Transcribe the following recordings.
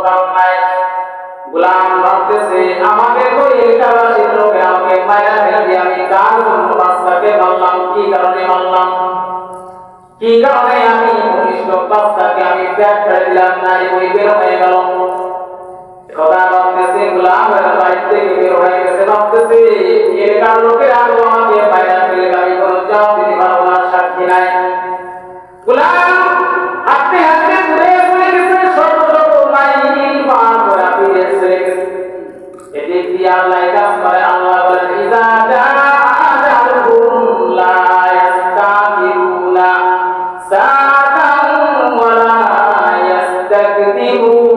কারণ নাই। গোলাম ভাবতেছে আমাকে তো এলাকাবাসীর লোকে আমাকে মায়া ফেলে দিয়ে আমি কার জন্য বাচ্চাকে মারলাম, কি কারণে মারলাম, কি কারণে আমি ভূমিষ্ঠ বাচ্চাকে আমি পেট ফেলে দিলাম, নারী ওই বের হয়ে গেল। কথা ভাবতেছে গোলামের বাড়ি থেকে বের হয়ে গেছে, ভাবতেছে এলাকার লোকের আরো আমাকে মায়া ফেলে আমি কোনো জবাব দিতে পারবো না, সাক্ষী নাই। গোলাম হাঁটতে হাঁটতে ঘুরে চলে গেছে, শত শত মাইল পার করে ফিরে চলে গেছে। এদিক দিয়ে আল্লাহ কাজ করে, আল্লাহ বলেন ইজা জাআহুম লা ইস্তাগফিরুনা সাআতান ওয়া লা ইস্তাকদিমুন।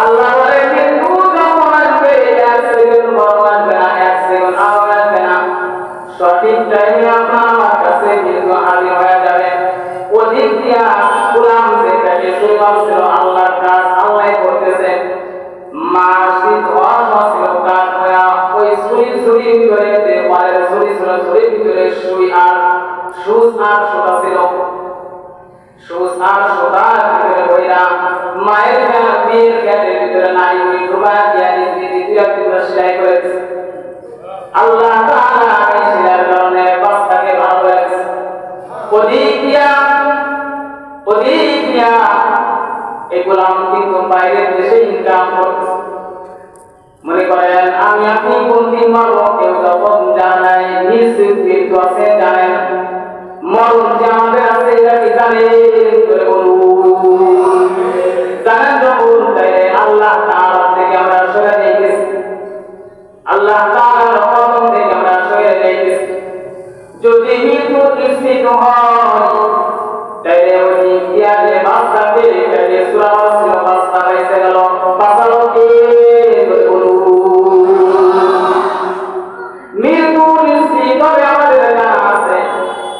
আল্লাহ বলে কিন্তু যখন আসবে এক সেকেন্ড বড় আসবে না, এক সেকেন্ড আরো আসবে না, সঠিক টাইমে আপনার আমার কাছে কিন্তু হাজির হয়ে যাবে। ওদিক দিয়া গোলাম যেটাকে শুরু করছিল আল্লাহর কাজ আল্লাহ করতেছে, মাসিক অসহসিল কাজ হয়ে ওই ছুরি ভিতরে দেওয়ালের ছুরি ভিতরে সুই আর সুচ আর সুতা ছিল, সুচ আর সুতার ভিতরে বইরা মায়ের বিয়ের খেতের ভিতরে নারী ওই ডুবা দিয়া দ্বিতীয় সেলাই করেছে। আল্লাহ তাআলা এই সেলাইয়ের কারণে বাচ্চাকে ভালো হয়েছে। ওদিক দিয়া এই গোলাম কিন্তু বাইরের দেশে ইনকাম করতেছে। মনে করেন আমি আপনি কোন দিন মরবো কেউ যখন জানাই নিশ্চিত কিন্তু আছে জানেন, মরণ যে আমাদের আছে এটা কি জানেন? জানেন যখন তাইলে আল্লাহ তাআলা থেকে আমরা সরে গেছি, আল্লাহ তাআলার রহমত থেকে আমরা সরে গেছি। যদি মৃত্যু নিশ্চিত হয় তাইলে ওই ইয়ালে বাচ্চাকে তাইলে সুরাওয়া ছিল বাচ্চা হয়েছে গেল, বাঁচালো কে? মৃত্যু নিশ্চিত হবে আমাদের জানা আছে।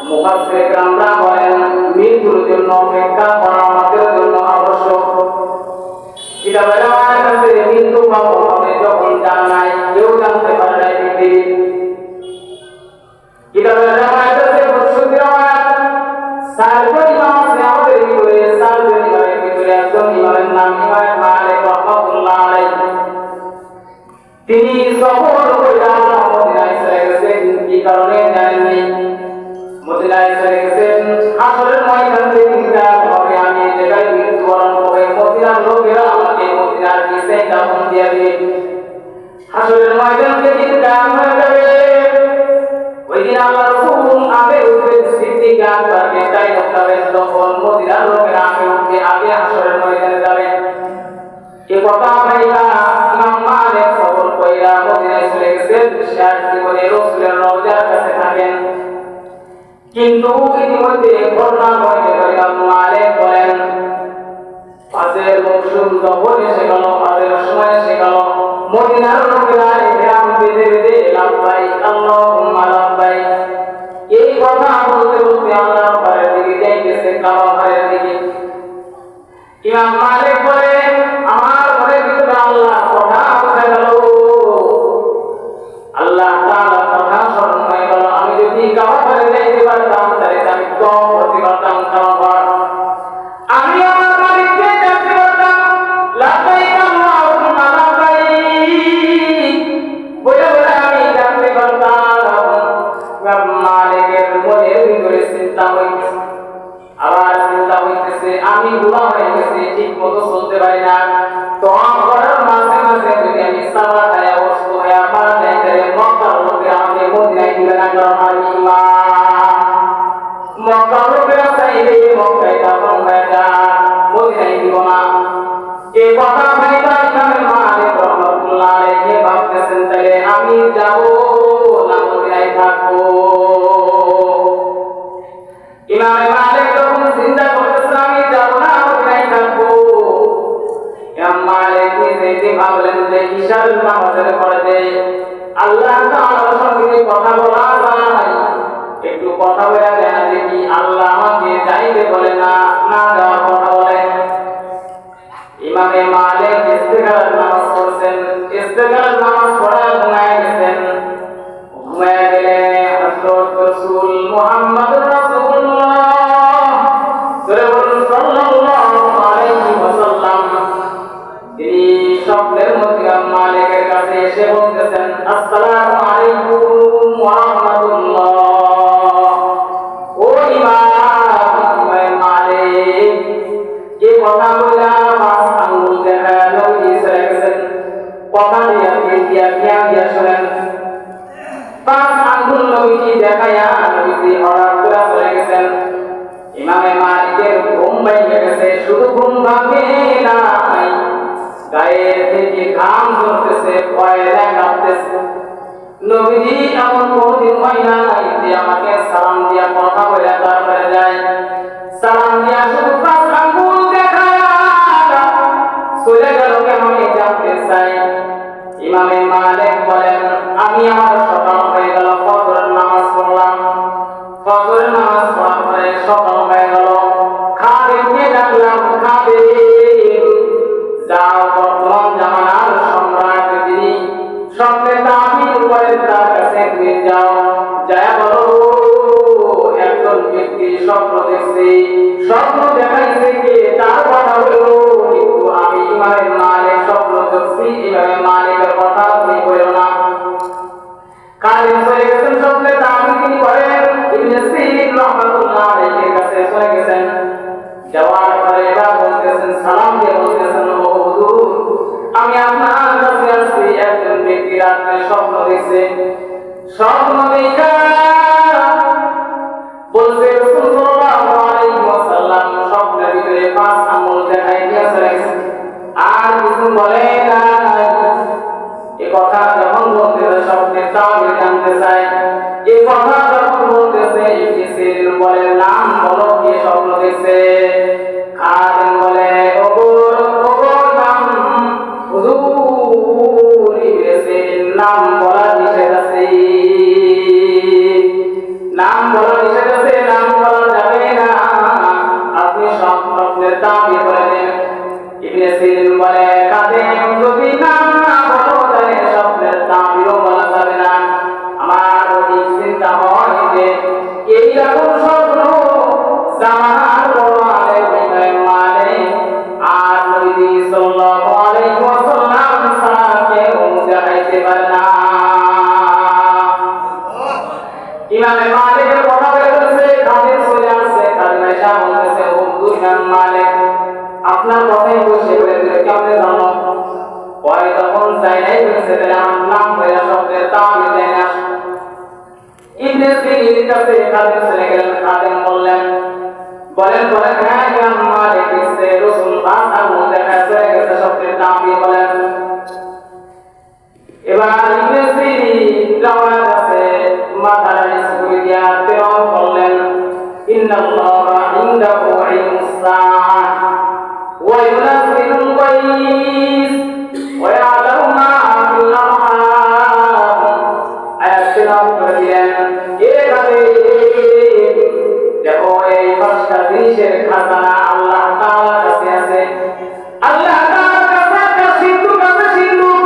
মুফাসসির কেরামরা বলেন মৃত্যুর জন্য অপেক্ষা করা আমাদের জন্য আবশ্যক। কিতাবে রাওয়ায়াত আছে মৃত্যু কখন হবে যখন জানা নাই, কেউ জানতে পারে না পৃথিবী। কিতাবে রাওয়ায়াত আছে মুসলিম রাওয়ায়াত সালমান ইমাম আছে আমাদের ভিতরে, সালমান ইমামের ভিতরে একজন ইমামের নাম ইমাম মালিক রাহমাতুল্লাহ আলাইহি। তিনি সফর কইরা মদিনায় চলে গেছেন, কি কারণে জানেননি? মদিনায় চলে গেছেন হাসরের ময়দান থেকে হবে আমি এই জায়গায় মৃত্যুবরণ হবে, মদিনার লোকেরা আমাকে মদিনার পিছে দাফন দিয়ে দিবে। হাসরের ময়দান থেকে কাম হয়ে যাবে। ওই দিন আল্লাহ রাসূল আগে উঠবে, সিদ্দিক আকবরকে তাই করতে তখন মদিনার লোকেরা আগে উঠবে, আগে হাসরের ময়দানে যাবে। এই কথা ভাইরা ইমাম মালিক সফর কইরা মদিনায় চলে গেছেন, শেষ জীবনে রাসূলের রওজার কাছে থাকেন। কিন্তু ইতিমধ্যে ঘটনা ঘটে ইমাম মালিক বলেন হজের মৌসুম যখন এসে গেল, হজের সময় এসে গেল, মদিনার লোকেরা ইহরাম বেঁধে বেঁধে লাব্বাইক আল্লাহুম্মা লাব্বাইক এই কথা বলতে বলতে আল্লাহর ঘরের দিকে যাইতেছে, কাবা ঘরের দিকে। ইমাম মালিক বলে আমার ঘরের ভিতরে আল্লাহ কথা উঠে গেল, আল্লাহ তাআলা কথা স্মরণ হয়ে গেল। আমি যদি কাবা ঘরে যাইতে পারতাম তাহলে আমি কম করতে পারতাম কাবা ঘর, আমি আমার মালিককে ডাকতে পারতাম লাব্বাইক আল্লাহুম্মা লাব্বাইক বলে বলে আমি ডাকতে পারতাম। ইমাম মালিকের মনের ভিতরে চিন্তা হইতেছে, আবার চিন্তা হইতেছে আমি বুড়া হয়ে গেছি, ঠিক মতো চলতে পারি না, তো আমার মাঝে মাঝে যদি আমি সাবা খায়া অসুস্থ হয়ে মারা যাই তাহলে মক্কার লোকে আমাকে মদিনায় দিবে না, কারণ আমি মক্কার লোকেরা চাইলে মক্কায় দাফন হয়ে যা, মদিনায় দিব না। এই কথা ভাইবা ইমাম মালিক রাহমাতুল্লাহ আলাইহি ভাবতেছেন তাহলে আমি যাব না মদিনায় থাকবো। ইমাম মালিক যখন চিন্তা করতেছেন আমি যাব না মদিনায় থাকবো, ইমাম মালিক নিজে ভাবলেন যে ইশার নামাজের পরে আল্লাহ তাআলার সঙ্গে কথা বলা যায়, একটু কথা বলা যায় না দেখি আল্লাহ আমাকে যাইতে বলে না না যাওয়ার কথা বলে। ইমাম মালিক ইস্তিখারার নামাজ পড়ছেন, ইস্তিখারার নামাজ পড়া ঘুমায় গেছেন। ঘুমায় গেলে হযরত রাসূল মুহাম্মদ রাসূলুল্লাহ ইমামের মালিক যে কথা বলে পাঁচ আঙ্গুল দেখা নবী সরে গেছেন কথা দিয়া শুনেন পাঁচ আঙ্গুল নবীজি দেখায়া নবীজি হঠাৎ করে চলে গেছেন ইমামে মালিকের ঘুম ভেঙে গেছে শুধু ঘুম ভাঙে নাই গায়ে থেকে ঘাম ঝরতেছে পয়লা কাঁপতেছে নবীজি এমন কোনদিন হয় নাই যে আমাকে সালাম দিয়া কথা বলে তারপরে যায় সালাম দিয়া শুধু পাঁচ আঙ্গুল দেখায়া চলে গেল কেমন জানতে চাই ইমামে মালিক বলেন আমি আমার সকাল হয়ে গেল ফজরের নামাজ পড়লাম ফজরের নামাজ পড়ার পরে সকাল হয়ে গেল খাদেমকে ডাকলাম খাদেম যাও বর্তমান জামানার সম্রাট যিনি স্বপ্নের তাবির করেন তার কাছে তুমি যাও যায় বলো একজন ব্যক্তি স্বপ্ন দেখছে স্বপ্ন দেখাইছে কে তার কথা হলো কিন্তু আমি ইমামে মালিক স্বপ্ন দেখছি ইমামে মালিকের কথা তুমি বলো না কালেম চলে গেছেন স্বপ্নের তাবির তিনি করেন ইবনে সিরিন রাহমাতুল্লাহ আলাইহির কাছে চলে গেছেন যাওয়ার পরে এবার বলতেছেন সালাম দিয়ে বলতেছেন ও হুজুর আমি আপনার কাছে আসছি একজন ব্যক্তি রাতে স্বপ্ন দেখছে স্বপ্ন দেখা বলছে রাসূল সাল্লাল্লাহু আলাইহি ওয়াসাল্লাম স্বপ্নের ভিতরে পাঁচ আঙ্গুল দেখাই দিয়ে চলে গেছে আর কিছু বলে না এই কথা যখন বলতেছে স্বপ্নের তাবির জানতে চায় এই কথা যখন বলতেছে ইবনে সিরিন বলে নাম বলো কি স্বপ্ন দেখছে খাদেম বলে ওগো নাম হুজুর ইবনে সিরিন নাম বলা নিষেধ আছে নাম বলা নিষেধ আছে নাম বলা যাবে না আপনি স্বপ্নের তাবির বলে দেন ইবনে সিরিন বলে খাদেম যদি নাম না বলো তাহলে স্বপ্নের তাবিরও বলা যাবে না আমার অধিক চিন্তা হয় যে এই রকম স্বপ্ন জামানার বড় আলেম ইমাম মালিক আর নবী সাল্লাল্লাহু আলাইহি ওয়াসাল্লাম ছাড়া কেউ দেখাইতে পারে না ইমামে মালিকের কথা বলতেছে খাদেম চলে আসছে খাদেম এসে বলতেছে ও ইমাম মালিক আপনার কথাই বসে বলে কেমনে জানো পরে তখন চাই নাই বলছে তাহলে আমার নাম হয়ে স্বপ্নের তাবির দেয় না ইবনে সিরিন কাছে খাদেম চলে গেলেন খাদেম বলেন হ্যাঁ ইমাম মালিক ইসে রাসূল পাঁচ আঙ্গুল দেখা চলে গেছে স্বপ্নের তাবির বলেন এবার ইবনে সিরিন যাওয়ার কাছে মাথা নিচু করে দিয়া তেলাওয়াত করলেন ইন্নাল্লাহা ইনদাহু ইলমুস সাআহ ওয়া ইউনাজ্জিলুল গায়স ওয়া ইয়া'লামু মা ফিল আরহাম আয়াত তেলাওয়াত করে দিলেন এভাবে দেখো এই পাঁচটা জিনিসের খাজানা আল্লাহ তাআলার কাছে আছে আল্লাহ তাআলার কাছে একটা সিন্ধুক আছে সিন্ধুক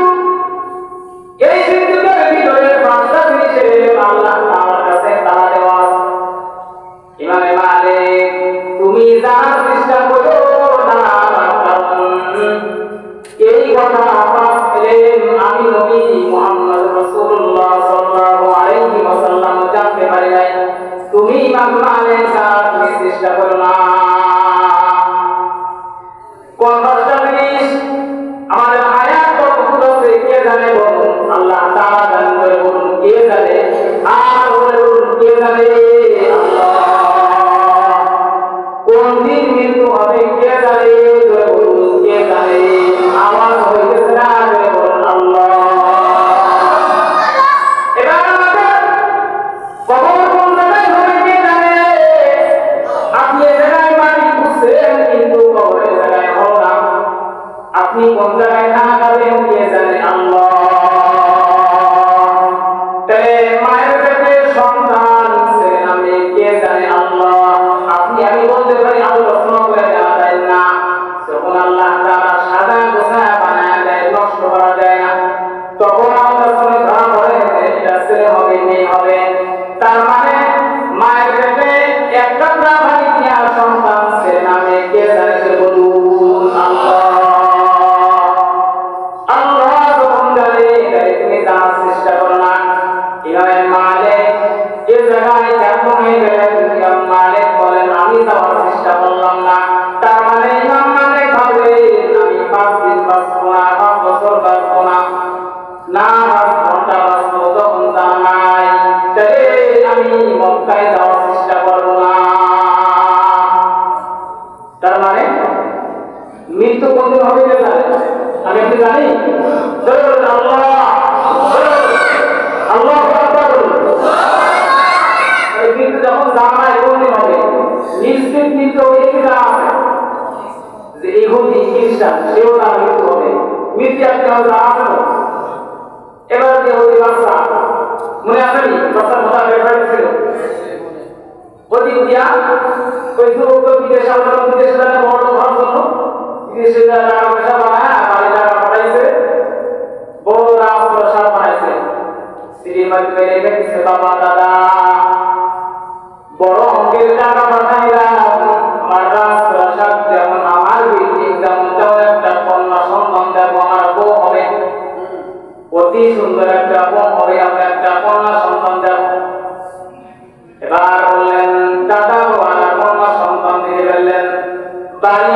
এই সিন্ধুকের ভিতরে পাঁচটা জিনিসের আল্লাহ তাআলার কাছে তালা দেওয়া আছে ইমামে মালিক তুমি জানার চেষ্টা করো না কারণ এই কথা পাঁচ এলেম আমি নবী মুহাম্মদ রাসূলুল্লাহ সাল্লাল্লাহু আলাইহি ওয়াসাল্লাম জানতে পারি নাই তুমি ইমাম মালিক জানার চেষ্টা করো না কোন পাঁচটা জিনিস আমাদের আয়াত কতটুকু আছে কে জানে বলুন আল্লাহ তাআলা জানেন বলে বলুন কে জানে আর বলে বলুন কে জানে আল্লাহ কোন দিন মৃত্যু হবে কে জানে বলে বলুন কে জানে আওয়াজ হইতেছে না বলে বলুন আল্লাহ এবার আমাদের কবর কোন জায়গায় হবে কে জানে আপনি এই জায়গায় মাটি খুঁজছেন কিন্তু কবরের জায়গায় হলো না খ্রিস্টান, সেও তার মৃত্যু হবে। মৃত্যু একটা আছে না। এবার যে ওই বাচ্চা মনে আছে নি, বাচ্চার মাথা ব্যাপার ছিল ওদিক দিয়া ওই যুবক বিদেশে বিদেশে বড় হওয়ার জন্য বিদেশে টাকা পয়সা বানায় বাড়ি টাকা পাঠাইছে, বড় রাজপ্রসাদ বানাইছে। শ্রীমত মেরে গেছে বাবা দাদা বড় অঙ্কের টাকা পাঠাইলাম, আমার রাজপ্রসাদ যেমন আমার বিল্ডিং যেমন একটা কন্যা সন্তান দেব, আমার বউ হবে অতি সুন্দর একটা বউ হবে, আমরা একটা কন্যা সন্তান দেব। এবার বললেন দাদা বাবা কন্যা সন্তান দিয়ে ফেললেন, বাড়ি